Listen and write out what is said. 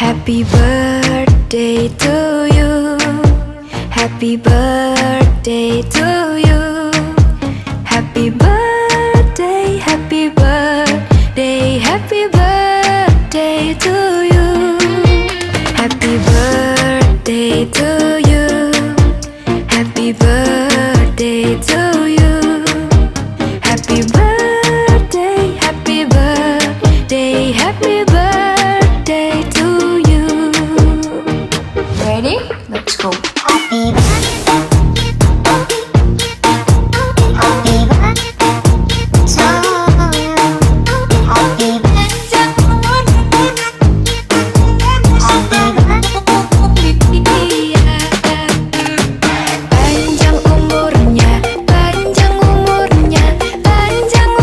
Happy birthday to you. Happy birthday to you. Happy birthday, happy birthday, happy birthday to you. Happy birthday to you. Happy birthday to you. Happy birthday, happy birthday, happy birthday.